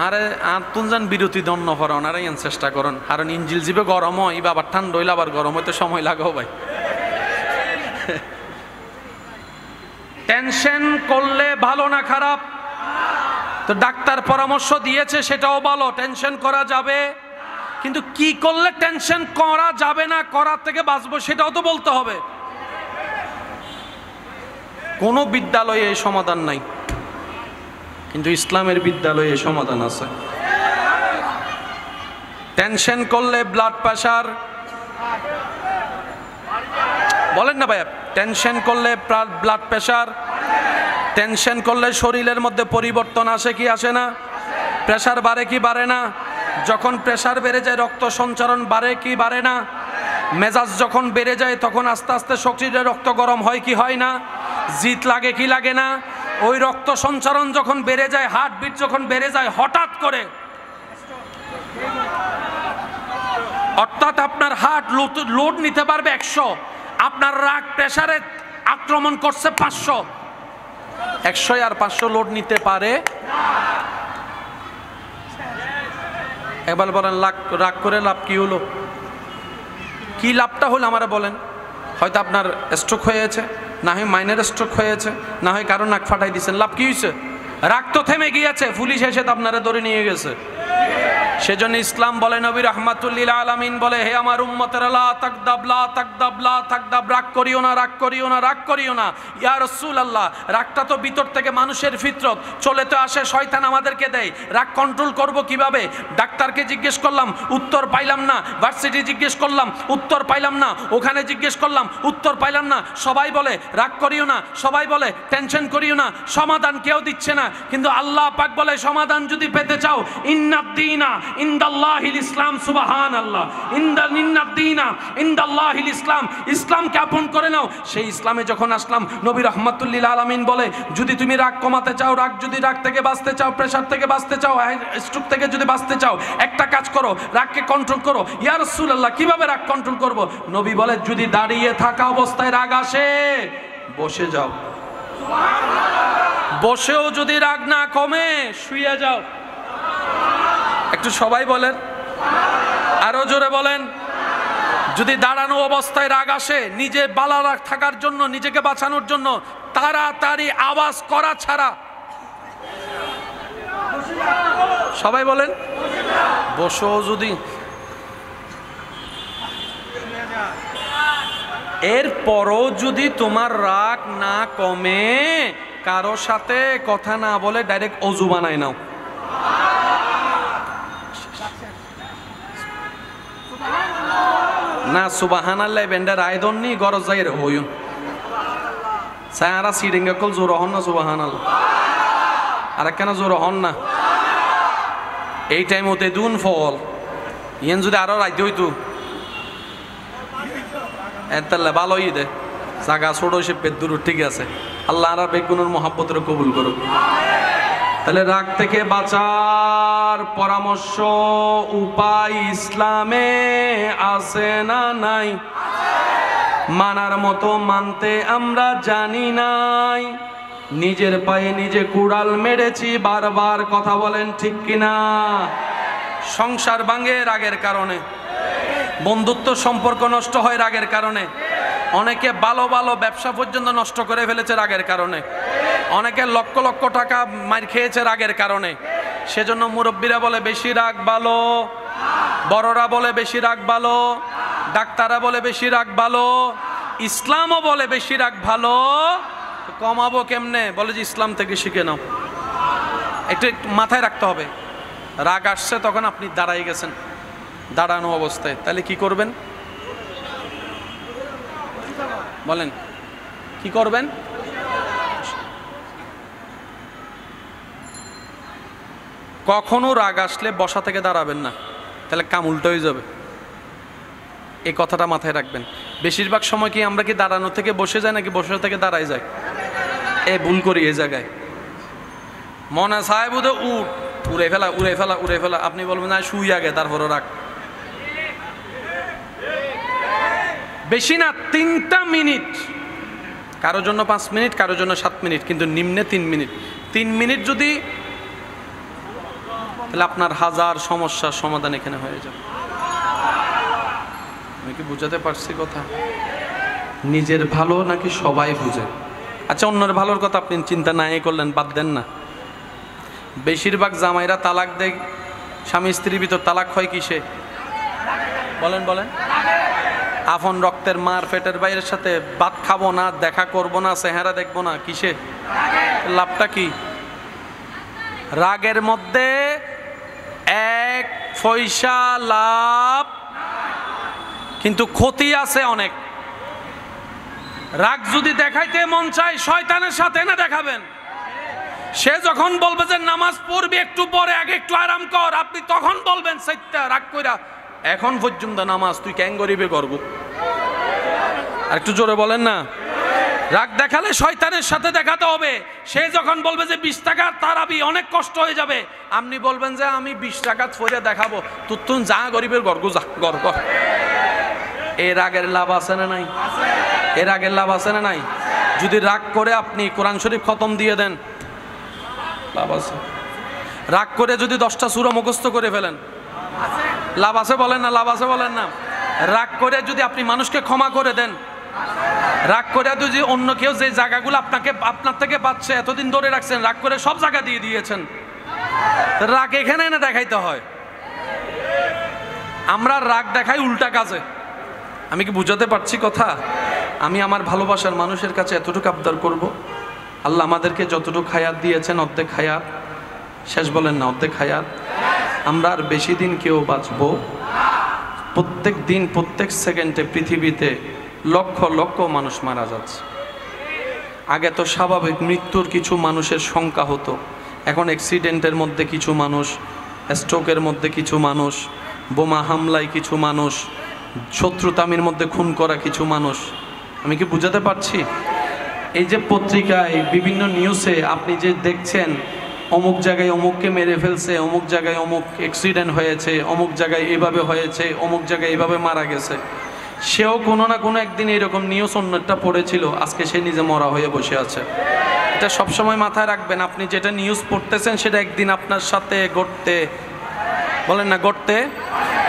আরে আর তুনজান বিরতি দন্য করেন, আর চেষ্টা করেন। কারণ ইঞ্জিল জিবে গরম হয়, আবার ঠান্ডা হইলে আবার গরম হইতে সময় লাগাও ভাই। টেনশন করলে ভালো না খারাপ? তো ডাক্তার পরামর্শ দিয়েছে সেটাও ভালো, টেনশন করা যাবে, কিন্তু কি করলে টেনশন করা যাবে না, করার থেকে বাঁচবো সেটাও তো বলতে হবে। কোনো বিদ্যালয়ে এই সমাধান নাই, কিন্তু ইসলামের বিদ্যালয়ে এই সমাধান আছে। টেনশন করলে ব্লাড প্রেশার, বলেন না ভাইয়া, টেনশন করলে ব্লাড প্রেশার, টেনশন করলে শরীরের মধ্যে পরিবর্তন আসে কি আসে না? প্রেশার বাড়ে কি বাড়ে না? যখন প্রেশার বেড়ে যায় রক্ত সঞ্চারণ বাড়ে কি বাড়ে না? মেজাজ যখন বেড়ে যায় তখন আস্তে আস্তে শরীরে রক্ত গরম হয় কি হয় না? জিত লাগে কি লাগে না? ওই রক্ত সঞ্চারণ যখন বেড়ে যায়, হার্টবিট যখন বেড়ে যায় হঠাৎ করে, অর্থাৎ আপনার হার্ট লোড নিতে পারবে 100, আপনার রাগ প্রেসারে আক্রমণ করছে 500, 100 আর 500 লোড নিতে পারে। এবার বলেন রাগ করে লাভ কি হলো? কি লাভটা হলো আমারে বলেন? হয়তো আপনার স্ট্রোক হয়েছে, না হয় মাইনের স্ট্রোক হয়েছে, না হয় কারো নাক ফাটাই দিয়েছেন, লাভ কি হয়েছে? রাগ তো থেমে গিয়েছে, পুলিশ এসে তো আপনারা ধরে নিয়ে গেছে। সেজন্য ইসলাম বলে, নবী রাহমাতুল্লিল আলামিন বলে, হে আমার উম্মতেরা লা তাকদাব লা তাকদাব লা তাকদাব, রাগ করিও না, রাগ করিও না, রাগ করিও না। ইয়া রাসূলুল্লাহ, রাগটা তো ভিতর থেকে মানুষের ফিতরত, চলে তো আসে, শয়তান আমাদেরকে দেয়। রাগ কন্ট্রোল করব কিভাবে? ডাক্তারকে জিজ্ঞেস করলাম, উত্তর পাইলাম না। ভার্সিটি জিজ্ঞেস করলাম, উত্তর পাইলাম না। ওখানে জিজ্ঞেস করলাম, উত্তর পাইলাম না। সবাই বলে রাগ করিও না, সবাই বলে টেনশন করিও না, সমাধান কেউ দিচ্ছে না। কিন্তু আল্লাহ পাক বলে, সমাধান যদি পেতে চাও, ইন্নাদ-দীনা ইনদাল্লাহিল ইসলাম, সুবহানাল্লাহ, ইন্নাদ-দীনা ইনদাল্লাহিল ইসলাম, ইসলামকে আপন করে নাও। সেই ইসলামে যখন আসলাম, নবী রাহমাতুল্লিল আলামিন বলে, যদি তুমি রাগ কমাতে চাও, রাগ থেকে বাঁচতে চাও, প্রেসার থেকে বাঁচতে চাও, স্ট্রোক থেকে যদি বাঁচতে চাও, একটা কাজ করো, রাগকে কন্ট্রোল করো। ইয়া রাসূলুল্লাহ, কিভাবে রাগ কন্ট্রোল করব? নবী বলে, যদি দাঁড়িয়ে থাকা অবস্থায় রাগ আসে, বসে যাও। বসেও যদি রাগ না কমে, শুয়ে যাও। একটু সবাই বলেন, আরো জোরে বলেন। যদি দাঁড়ানো অবস্থায় রাগ আসে, নিজে বালা রাগ থাকার জন্য, নিজেকে বাঁচানোর জন্য তাড়াতাড়ি আওয়াজ করা ছাড়া, সবাই বলেন, বসো। যদি এরপরও যদি তোমার রাগ না কমে, কারো সাথে কথা না বলে ডাইরেক্ট অজু বানাই নাও। না সুবহানাল্লাহ বেন্ডার আয়দন নি গরজ যাই রে হইন সারা সিডিঙ্গা কল জোর হন না সুবহানাল্লাহ। আর কেন জোর হন না? এই টাইম হতে দুন ফল ইয়েন যদি আরো রাইতে হইতো এতাল্লা ভালোই দে জাগা ছোট সে পেদুর ঠিক আছে। আল্লাহ আর বেগুনের মহাব্বতের কবুল করুক। তাহলে রাগ থেকে বাঁচার পরামর্শ, উপায় ইসলামে আছে না নাই? মানার মতো মানতে আমরা জানি নাই, নিজের পায়ে নিজে কুড়াল মেরেছি বারবার। কথা বলেন ঠিক কিনা? সংসার ভাঙে রাগের কারণে, বন্ধুত্ব সম্পর্ক নষ্ট হয় রাগের কারণে, অনেকে ভালো ভালো ব্যবসা পর্যন্ত নষ্ট করে ফেলেছে রাগের কারণে, অনেকে লক্ষ লক্ষ টাকা মার খেয়েছে রাগের কারণে। সেজন্য মুরব্বীরা বলে বেশি রাগ ভালো, বড়রা বলে বেশি রাগ ভালো, ডাক্তাররা বলে বেশি রাগ ভালো, ইসলামও বলে বেশি রাগ ভালো। কমাবো কেমনে? বলে যে ইসলাম থেকে শিখে নাও। একটু মাথায় রাখতে হবে, রাগ আসছে তখন আপনি দাঁড়াই গেছেন দাঁড়ানো অবস্থায়, তাহলে কি করবেন? বলেন কি করবেন? কখনো রাগ আসলে বসা থেকে দাঁড়াবেন না, তাহলে কাম উল্টো হয়ে যাবে। এই কথাটা মাথায় রাখবেন। বেশিরভাগ সময় কি আমরা কি দাঁড়ানো থেকে বসে যাই নাকি বসে থেকে দাঁড়ায় যাই? ভুল করি এই জায়গায়। মনে চায় বোধ উড়ে ফেলা উড়ে ফেলা উড়ে ফেলা, আপনি বলবেন না শুই আগে তারপরও রাগ। বেশি না 3টা মিনিট, কারোর জন্য 5 মিনিট, কারোর জন্য 7 মিনিট, কিন্তু নিম্নে 3 মিনিট। 3 মিনিট যদি, তাহলে আপনার হাজার সমস্যার সমাধান এখানে হয়ে যাবে। আমি কি বুঝাতে পারছি কথা? নিজের ভালো নাকি সবাই বুঝে? আচ্ছা, অন্যের ভালোর কথা আপনি চিন্তা নাই করলেন, বাদ দেন না। বেশিরভাগ জামাইরা তালাক দেয়, স্বামী স্ত্রীর ভিতর তালাক হয় কিসে? বলেন বলেন। আপন রক্তের মার পেটের বাইরের সাথে ভাত খাবো না, দেখা করব না, চেহারা দেখবো না, কিসে? লাভটা কি? রাগের মধ্যে 1 পয়সা লাভ, কিন্তু ক্ষতি আছে অনেক। রাগ যদি দেখাইতে মন চায় শয়তানের সাথে না দেখাবেন। সে যখন বলবে যে নামাজ পড়বি একটু পরে, আগে একটু আরাম কর, আপনি তখন বলবেন সাইটটা রাগ কইরা, এখন পর্যন্ত নামাজ তুই ক্যাং গরিবে করবো। আর একটু জোরে বলেন না। রাগ দেখালে শয়তানের সাথে দেখাতে হবে। সে যখন বলবে যে 20 টাকার তারাবি অনেক কষ্ট হয়ে যাবে, আপনি বলবেন যে আমি 20 টাকা ফরে দেখাবো, তুই যা গরিবের গর্গ যা গর্ব। এর আগের লাভ আছে না নাই? এর আগের লাভ আছে না নাই? যদি রাগ করে আপনি কোরআন শরীফ খতম দিয়ে দেন, লাভ আছে। রাগ করে যদি 10টা সূরা মুখস্থ করে ফেলেন, লাভ আছে বলেন না? লাভ আছে বলেন না? রাগ করে যদি আপনি মানুষকে ক্ষমা করে দেন, রাগ করে যদি অন্য কেউ যে জায়গাগুলো আপনার থেকে পাচ্ছে, এতদিন ধরে রাখছেন, রাগ করে সব জায়গা দিয়ে দিয়েছেন, রাগ এখানে না দেখাইতে হয়। আমরা রাগ দেখাই উল্টা কাজে। আমি কি বুঝাতে পারছি কথা? আমি আমার ভালোবাসার মানুষের কাছে এতটুকু আবদার করব, আল্লাহ আমাদেরকে যতটুকু হায়াত দিয়েছেন, অর্ধেক হায়াত, শেষ বলেন না, অর্ধেক হায়াত। আমরা আর বেশি দিন কেউ বাঁচবো? প্রত্যেক দিন প্রত্যেক সেকেন্ডে পৃথিবীতে লক্ষ লক্ষ মানুষ মারা যাচ্ছে। আগে তো স্বাভাবিক মৃত্যুর কিছু মানুষের সংখ্যা হতো, এখন অ্যাক্সিডেন্টের মধ্যে কিছু মানুষ, স্ট্রোকের মধ্যে কিছু মানুষ, বোমা হামলায় কিছু মানুষ, শত্রুতামির মধ্যে খুন করা কিছু মানুষ। আমি কি বুঝাতে পারছি? এই যে পত্রিকায় বিভিন্ন নিউজে আপনি যে দেখছেন, অমুক জায়গায় অমুককে মেরে ফেলছে, অমুক জায়গায় অমুক অ্যাক্সিডেন্ট হয়েছে, অমুক জায়গায় এভাবে হয়েছে, অমুক জায়গায় এভাবে মারা গেছে। সেও কোনো না কোনো একদিন এরকম নিউজ অন্যটা পড়েছিল, আজকে সে নিজে মরা হয়ে বসে আছে। এটা সবসময় মাথায় রাখবেন। আপনি যেটা নিউজ পড়তেছেন সেটা একদিন আপনার সাথে ঘটতে, বলেন না ঘটতে।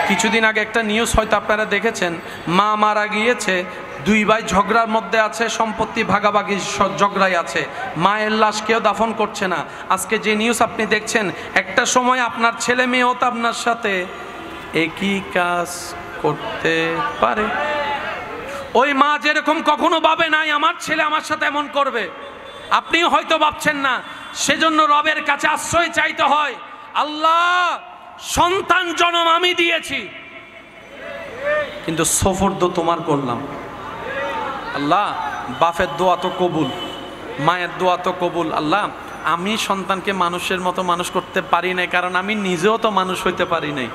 কিছুদিন আগে একটা নিউজ হয়তো আপনারা দেখেছেন, মা মারা গিয়েছে, 2 ভাই ঝগড়ার মধ্যে আছে, সম্পত্তি ভাগাভাগি ঝগড়াই আছে, মায়ের লাশ কেউ দাফন করছে না। আজকে যে নিউজ আপনি দেখছেন, একটা সময় আপনার ছেলে মেয়েও তো আপনার সাথে একই কাজ করতে পারে। ওই মা যেরকম কখনো ভাবে নাই আমার ছেলে আমার সাথে এমন করবে, আপনিও হয়তো ভাবছেন না। সেজন্য রবের কাছে আশ্রয় চাইতে হয়। আল্লাহ, সন্তান জন্ম আমি দিয়েছি, কিন্তু সফরদ তোমার করলাম। আল্লাহ, বাপের দোয়া তো কবুল, মায়ের দোয়া তো কবুল। আল্লাহ, আমি সন্তানকে মানুষের মতো মানুষ করতে পারি নাই, কারণ আমি নিজেও তো মানুষ হইতে পারি নাই।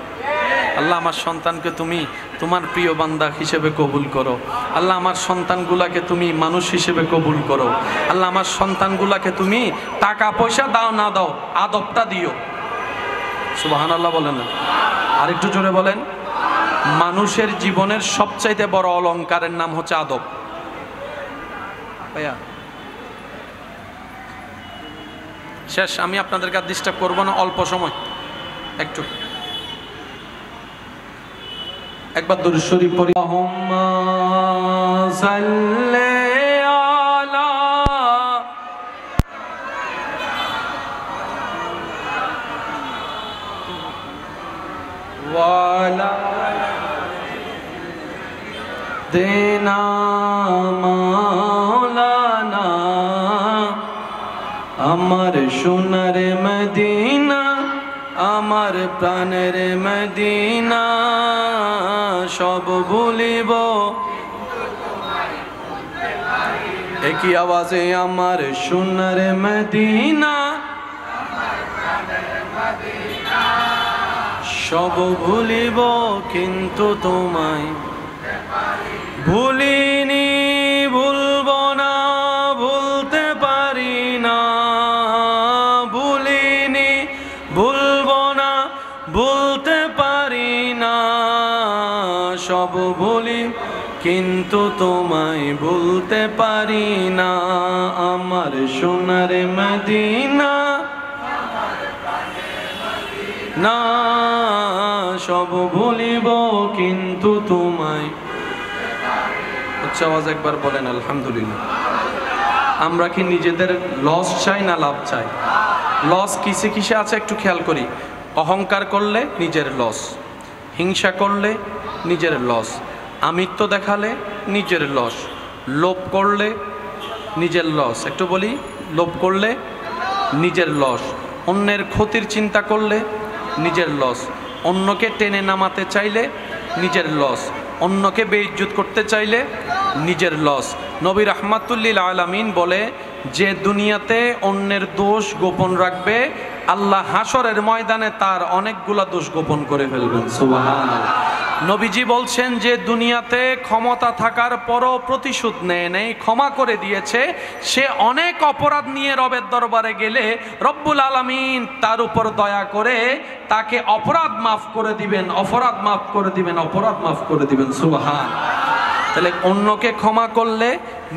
আল্লাহ, আমার সন্তানকে তুমি তোমার প্রিয় বান্দা হিসেবে কবুল করো। আল্লাহ, আমার সন্তানগুলাকে তুমি মানুষ হিসেবে কবুল করো। আল্লাহ, আমার সন্তানগুলাকে তুমি টাকা পয়সা দাও না দাও, আদবটা দিও। সুবহানাল্লাহ বলেন না? আরেকটু জোরে বলেন। মানুষের জীবনের সবচাইতে বড় অলংকারের নাম হচ্ছে আদব। ভাইয়া শেষ, আমি আপনাদেরকে আর ডিস্টার্ব করবো না, অল্প সময় একটু একবার দুরূদ শরীফ পড়ি। আল্লাহুম্মা সাল্লি আলা ওয়ালা দেনা মাওলানা, আমার সোনার মদিনা, আমার প্রাণের মদিনা, সব ভুলিব একই আওয়াজে আমার সোনার মদিনা, সব ভুলিব কিন্তু তোমায় ভুলিনি, ভুলব না, ভুলতে পারি না, ভুলিনি, ভুলব না, ভুলতে পারি না, সব ভুলি কিন্তু তোমায় ভুলতে পারি না, আমার সোনার মদিনা না, সব ভুলিব কিন্তু তোমায়। উচ্চ আওয়াজ একবার বলেন আলহামদুলিল্লাহ। আমরা কি নিজেদের লস চাই না লাভ চাই? লস কিসে কিসে আছে একটু খেয়াল করি। অহংকার করলে নিজের লস, হিংসা করলে নিজের লস, আমিত্ব দেখালে নিজের লস, লোভ করলে নিজের লস। একটু বলি, লোভ করলে নিজের লস, অন্যের ক্ষতির চিন্তা করলে নিজের লস, অন্যকে টেনে নামাতে চাইলে নিজের লস, অন্যকে বেইজ্জত করতে চাইলে নিজের লস। নবী রাহমাতুল্লিল আলামিন বলে, যে দুনিয়াতে অন্যের দোষ গোপন রাখবে, আল্লাহ হাসরের ময়দানে তার অনেকগুলা দোষ গোপন করে ফেলবেন। সুবহানাল্লাহ। নবীজি বলছেন, যে দুনিয়াতে ক্ষমতা থাকার পরও প্রতিশোধ নেয় নেই, ক্ষমা করে দিয়েছে, সে অনেক অপরাধ নিয়ে রবের দরবারে গেলে রব্বুল আলামিন তার উপর দয়া করে তাকে অপরাধ মাফ করে দিবেন, অপরাধ মাফ করে দিবেন, অপরাধ মাফ করে দিবেন। সুবহানাল্লাহ। তাহলে অন্যকে ক্ষমা করলে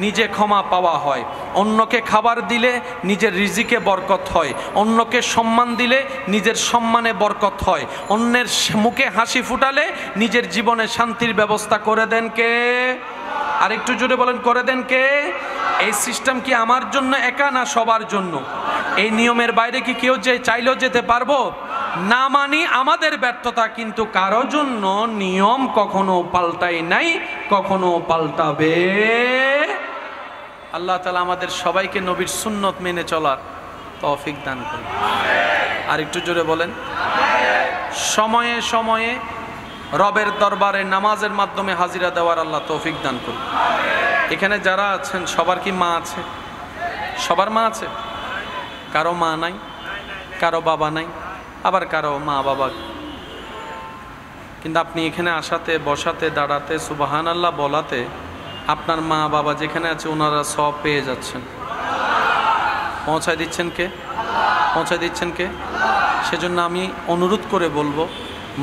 নিজে ক্ষমা পাওয়া হয়, অন্যকে খাবার দিলে নিজের রিজিকে বরকত হয়, অন্যকে সম্মান দিলে নিজের সম্মানে বরকত হয়, অন্যের মুখে হাসি ফুটালে নিজের জীবনে শান্তির ব্যবস্থা করে দেন কে? আর একটু জোরে বলেন, করে দেন কে? এই সিস্টেম কি আমার জন্য একা না সবার জন্য? এই নিয়মের বাইরে কি কেউ যে চাইলেও যেতে পারবো? না মানি আমাদের ব্যর্থতা, কিন্তু কারো জন্য নিয়ম কখনো পাল্টাই নাই, কখনো পাল্টাবে। আল্লাহ তাআলা আমাদের সবাইকে নবীর সুন্নত মেনে চলার তৌফিক দান করুন। আর একটু জোরে বলেন, সময়ে সময়ে রবের দরবারে নামাজের মাধ্যমে হাজিরা দেওয়ার আল্লাহ তৌফিক দান করুন। এখানে যারা আছেন সবার কি মা আছে? সবার মা আছে? কারো মা নাই, কারো বাবা নাই, আবার কারো মা বাবা। কিন্তু আপনি এখানে আসাতে, বসাতে, দাঁড়াতে, সুবহানাল্লাহ বলাতে আপনার মা বাবা যেখানে আছে ওনারা সব পেয়ে যাচ্ছেন। পৌঁছায় দিচ্ছেন কে? পৌঁছায় দিচ্ছেন কে? সেজন্য আমি অনুরোধ করে বলবো,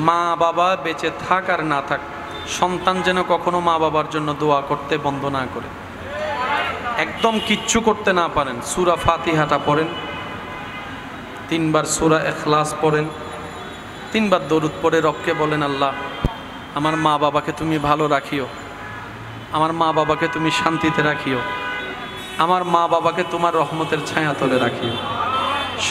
মা বাবা বেঁচে থাক আর না থাক, সন্তান যেন কখনো মা বাবার জন্য দোয়া করতে বন্ধ না করে। একদম কিচ্ছু করতে না পারেন, সূরা ফাতিহাটা পড়েন, 3 বার সূরা ইখলাস পড়েন, 3 বার দরুদ পড়ে রবকে বলেন, আল্লাহ আমার মা বাবাকে তুমি ভালো রাখিও, আমার মা বাবাকে তুমি শান্তিতে রাখিও, আমার মা বাবাকে তোমার রহমতের ছায়া তলে রাখিও।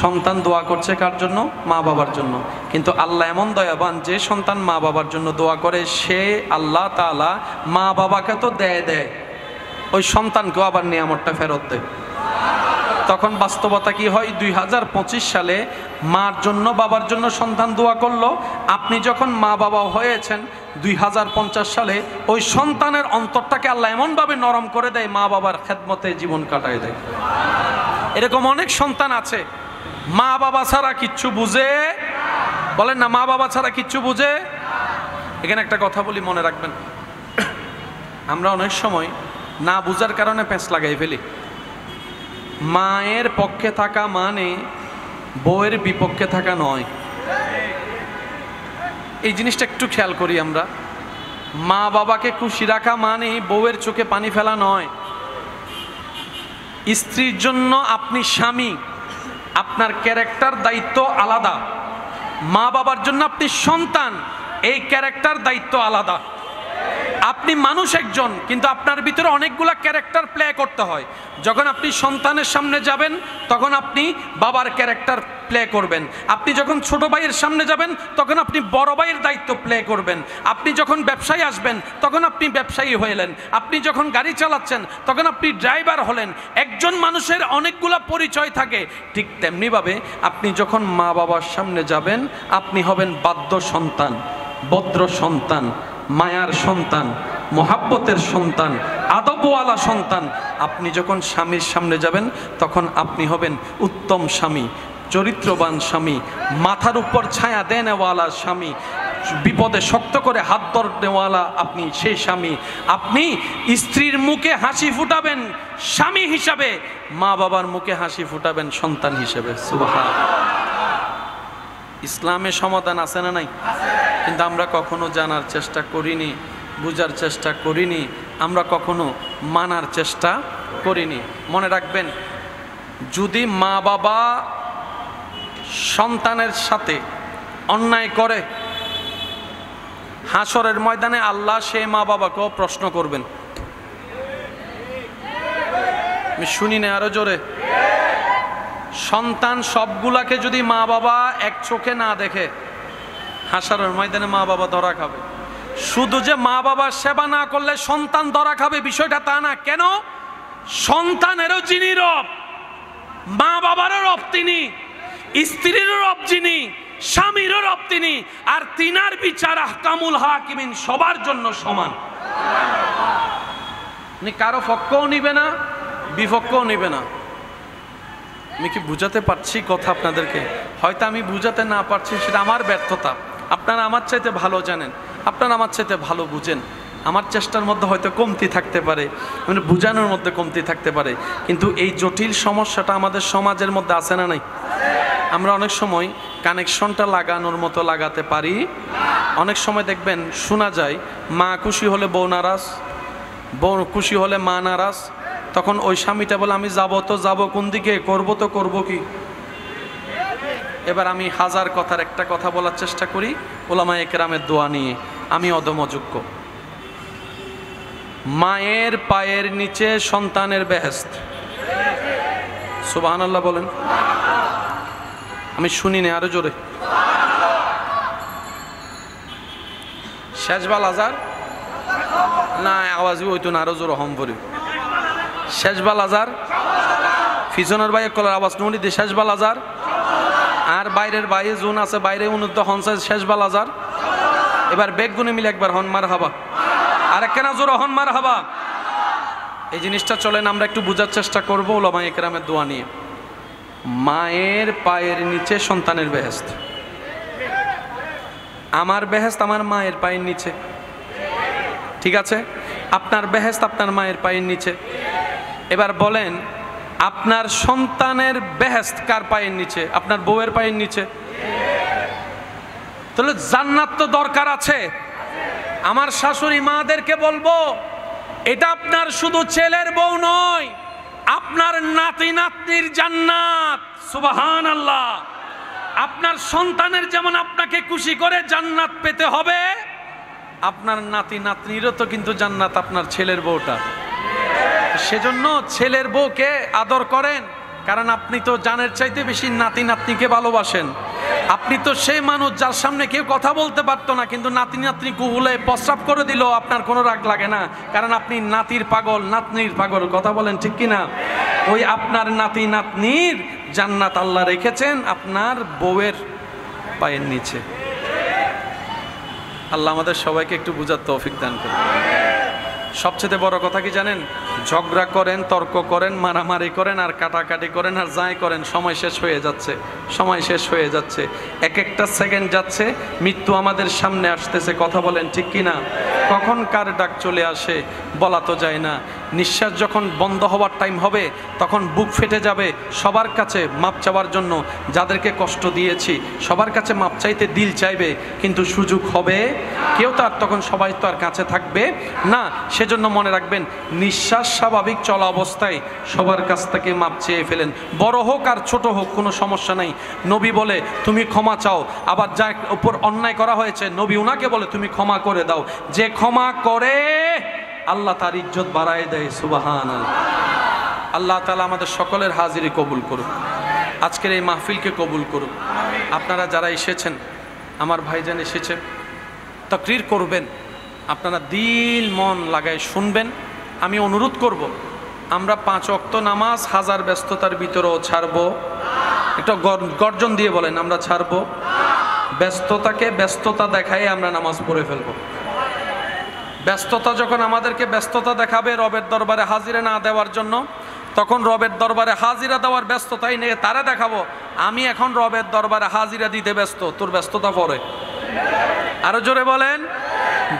সন্তান দোয়া করছে কার জন্য? মা বাবার জন্য। কিন্তু আল্লাহ এমন দয়াবান, যে সন্তান মা বাবার জন্য দোয়া করে সে আল্লাহ তাআলা মা বাবাকে তো দেয়, ওই সন্তানকেও আবার নিয়ামতটা ফেরত দেয়। তখন বাস্তবতা কি হয়? 2025 সালে মার জন্য বাবার জন্য সন্তান দোয়া করলো, আপনি যখন মা বাবা হয়েছেন 2050 সালে ওই সন্তানের অন্তরটাকে আল্লাহ এমনভাবে নরম করে দেয়, মা বাবার খেদমতে জীবন কাটায় দেয়। এরকম অনেক সন্তান আছে মা বাবা ছাড়া কিচ্ছু বুঝে, বলেন না, মা বাবা ছাড়া কিচ্ছু বুঝে। এখানে একটা কথা বলি, মনে রাখবেন, আমরা অনেক সময় না বুঝার কারণে প্যাঁচ লাগাই ফেলি। মায়ের পক্ষে থাকা মানে বউয়ের বিপক্ষে থাকা নয়। এই জিনিসটা একটু খেয়াল করি আমরা। মা বাবাকে খুশি রাখা মানে বউয়ের চোখে পানি ফেলা নয়। স্ত্রীর জন্য আপনি স্বামী, আপনার ক্যারেক্টার দায়িত্ব আলাদা। মা বাবার জন্য আপনি সন্তান, এই ক্যারেক্টার দায়িত্ব আলাদা। আপনি মানুষ একজন, কিন্তু আপনার ভিতরে অনেকগুলা ক্যারেক্টার প্লে করতে হয়। যখন আপনি সন্তানের সামনে যাবেন তখন আপনি বাবার ক্যারেক্টার প্লে করবেন, আপনি যখন ছোট ভাইয়ের সামনে যাবেন তখন আপনি বড় ভাইয়ের দায়িত্ব প্লে করবেন, আপনি যখন ব্যবসায়ী আসবেন তখন আপনি ব্যবসায়ী হলেন, আপনি যখন গাড়ি চালাচ্ছেন তখন আপনি ড্রাইভার হলেন। একজন মানুষের অনেকগুলা পরিচয় থাকে। ঠিক তেমনিভাবে আপনি যখন মা বাবার সামনে যাবেন আপনি হবেন বাধ্য সন্তান, ভদ্র সন্তান, মায়ার সন্তান, মোহাব্বতের সন্তান, আদবওয়ালা সন্তান। আপনি যখন স্বামীর সামনে যাবেন তখন আপনি হবেন উত্তম স্বামী, চরিত্রবান স্বামী, মাথার উপর ছায়া দেনেওয়ালা স্বামী, বিপদে শক্ত করে হাত ধরনেওয়ালা আপনি সেই স্বামী। আপনি স্ত্রীর মুখে হাসি ফুটাবেন স্বামী হিসাবে, মা বাবার মুখে হাসি ফুটাবেন সন্তান হিসেবে। সুবহানাল্লাহ। ইসলামে সমাধান আছে না নাই? কিন্তু আমরা কখনো জানার চেষ্টা করিনি, বুঝার চেষ্টা করিনি, আমরা কখনো মানার চেষ্টা করিনি। মনে রাখবেন, যদি মা বাবা সন্তানের সাথে অন্যায় করে, হাসরের ময়দানে আল্লাহ সেই মা বাবাকেও প্রশ্ন করবেন। আমি শুনি না, আরো জোরে। সন্তান সবগুলাকে যদি মা বাবা এক চোখে না দেখে, হাসরের ময়দানে মা বাবা ধরা খাবে। শুধু যে মা বাবার সেবা না করলে সন্তান ধরা খাবে বিষয়টা তা না। কেন? সন্তানেরও যিনি রব, মা বাবারও রব তিনি, স্ত্রীরও রব যিনি, স্বামীরও রব তিনি, আর তিনার বিচার আহকামুল হাকিমিন সবার জন্য সমান। কারো পক্ষও নিবে না, বিপক্ষও নিবে না। আমি কি বুঝাতে পারছি কথা আপনাদেরকে? হয়তো আমি বুঝাতে না পারছি, সেটা আমার ব্যর্থতা। আপনারা আমার চাইতে ভালো জানেন, আপনারা আমার চাইতে ভালো বুঝেন। আমার চেষ্টার মধ্যে হয়তো কমতি থাকতে পারে, মানে বুঝানোর মধ্যে কমতি থাকতে পারে, কিন্তু এই জটিল সমস্যাটা আমাদের সমাজের মধ্যে আছে না নাই? আমরা অনেক সময় কানেকশনটা লাগানোর মতো লাগাতে পারি। অনেক সময় দেখবেন শোনা যায়, মা খুশি হলে বউ নারাজ, বউ খুশি হলে মা নারাজ। তখন ওই স্বামীটা বলে, আমি যাব তো যাব কোন দিকে, করবো তো করবো কি। এবার আমি হাজার কথার একটা কথা বলার চেষ্টা করি উলামায়ে কেরামের দোয়া নিয়ে। আমি অদমযোগ্য। মায়ের পায়ের নিচে সন্তানের বেহেশত। সুবহানাল্লাহ বলেন। আমি শুনি না, আরো জোরে। শেষবাল আজার না, আওয়াজই হইতো না, আরো জোরে হম ভরি। শেষবাল আজার, ফিজনের ভাই কলার আওয়াজ নুনি দিয়ে শেষবাল আজার। আর বাইরের বাইরে জোন আছে, বাইরে উন্নত হনসাই শেষবাল আজার। এবার বেগগুনে মিলে একবার হন মার হাবা, আর কেনা জোর হন মার হাবা। এই জিনিসটা চলেন আমরা একটু বোঝার চেষ্টা করবো উলামায়ে কেরামের দোয়া নিয়ে। মায়ের পায়ের নিচে সন্তানের বেহেশত। আমার বেহেশত আমার মায়ের পায়ের নিচে, ঠিক আছে? আপনার বেহেশত আপনার মায়ের পায়ের নিচে। এবার বলেন, আপনার সন্তানের বেহেশত কার পায়ের নিচে? আপনার বউয়ের পায়ের নিচে। তাহলে জান্নাত তো দরকার আছে। আমার শাশুড়ি মাদেরকে বলবো, এটা আপনার শুধু ছেলের বউ নয়, আপনার নাতি নাতনির জান্নাত। সুবহানাল্লাহ। আপনার সন্তানের যেমন আপনাকে খুশি করে জান্নাত পেতে হবে, আপনার নাতি নাতনিরও তো কিন্তু জান্নাত আপনার ছেলের বউটা। সেজন্য ছেলের বউকে আদর করেন, কারণ আপনি তো জানের চাইতে বেশি নাতি নাতনিকে ভালোবাসেন। আপনি তো সেই মানুষ যার সামনে কেউ কথা বলতে পারতো না, কিন্তু নাতি নাতনি কুহুলে প্রস্রাব করে দিল আপনার কোনো রাগ লাগে না, কারণ আপনি নাতির পাগল, নাতনির পাগল। কথা বলেন ঠিক কিনা? ওই আপনার নাতি নাতনির জান্নাত আল্লাহ রেখেছেন আপনার বউয়ের পায়ের নিচে। আল্লাহ আমাদের সবাইকে একটু বুঝার তৌফিক দান করুন। সবচেয়ে বড় কথা কি জানেন? ঝগড়া করেন, তর্ক করেন, মারামারি করেন, আর কাটাকাটি করেন, আর যাই করেন, সময় শেষ হয়ে যাচ্ছে, সময় শেষ হয়ে যাচ্ছে। এক একটা সেকেন্ড যাচ্ছে, মৃত্যু আমাদের সামনে আসতেছে। কথা বলেন ঠিক কিনা? কখন কার ডাক চলে আসে বলা তো যায় না। নিঃশ্বাস যখন বন্ধ হওয়ার টাইম হবে, তখন বুক ফেটে যাবে সবার কাছে মাপ চাওয়ার জন্য। যাদেরকে কষ্ট দিয়েছি সবার কাছে মাপ চাইতে দিল চাইবে, কিন্তু সুযোগ হবে, কেউ তো আর তখন সবাই তো আর কাছে থাকবে না। সেজন্য মনে রাখবেন, নিঃশ্বাস স্বাভাবিক চলা অবস্থায় সবার কাছ থেকে মাপ চেয়ে ফেলেন, বড় হোক আর ছোট হোক, কোনো সমস্যা নাই। নবী বলে তুমি ক্ষমা চাও, আবার যার উপর অন্যায় করা হয়েছে নবী উনাকে বলে তুমি ক্ষমা করে দাও। যে ক্ষমা করে আল্লাহ তার ইজ্জত বাড়ায় দেয়। সুবহানাল্লাহ। আল্লাহ তাআলা আমাদের সকলের হাজিরি কবুল করুন, আজকের এই মাহফিলকে কবুল করুন। আপনারা যারা এসেছেন, আমার ভাইজান এসেছেন, তাকরীর করবেন, আপনারা দিল মন লাগায় শুনবেন। আমি অনুরোধ করব, আমরা 5 ওয়াক্ত নামাজ হাজার ব্যস্ততার ভিতরেও ছাড়বো। একটা গর্জন দিয়ে বলেন, আমরা ছাড়বো। ব্যস্ততাকে ব্যস্ততা দেখায় আমরা নামাজ পড়ে ফেলবো। ব্যস্ততা যখন আমাদেরকে ব্যস্ততা দেখাবে রবের দরবারে হাজিরা না দেওয়ার জন্য, তখন রবের দরবারে হাজিরা দেওয়ার ব্যস্ততাই নিয়ে তারা দেখাবো আমি এখন রবের দরবারে হাজিরা দিতে ব্যস্ত, তোর ব্যস্ততা পড়ে। আরো জোরে বলেন।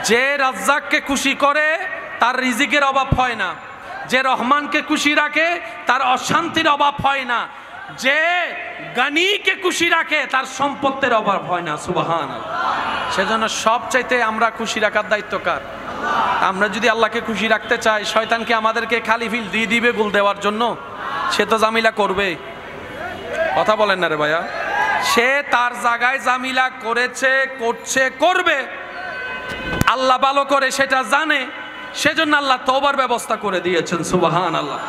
যে রাজ্জাককে খুশি করে তার রিজিকের অভাব হয় না, যে রহমানকে খুশি রাখে তার অশান্তির অভাব হয় না, যে গানিকে খুশি রাখে তার সম্পত্তির অভাব হয় না। সুবহানাল্লাহ। সেজন্য সবচাইতে আমরা খুশি রাখার দায়িত্ব কার? আমরা যদি আল্লাহকে খুশি রাখতে চাই, শয়তানকে আমাদেরকে খালি ফিল দিয়ে দিবে গোল দেওয়ার জন্য? সে তো জামিলা করবে। কথা বলেন না রে ভাইয়া। সে তার জায়গায় জামিলা করেছে, করছে, করবে। আল্লাহ ভালো করে সেটা জানে, সেজন্য আল্লাহ তওবার ব্যবস্থা করে দিয়েছেন। সুবহানাল্লাহ।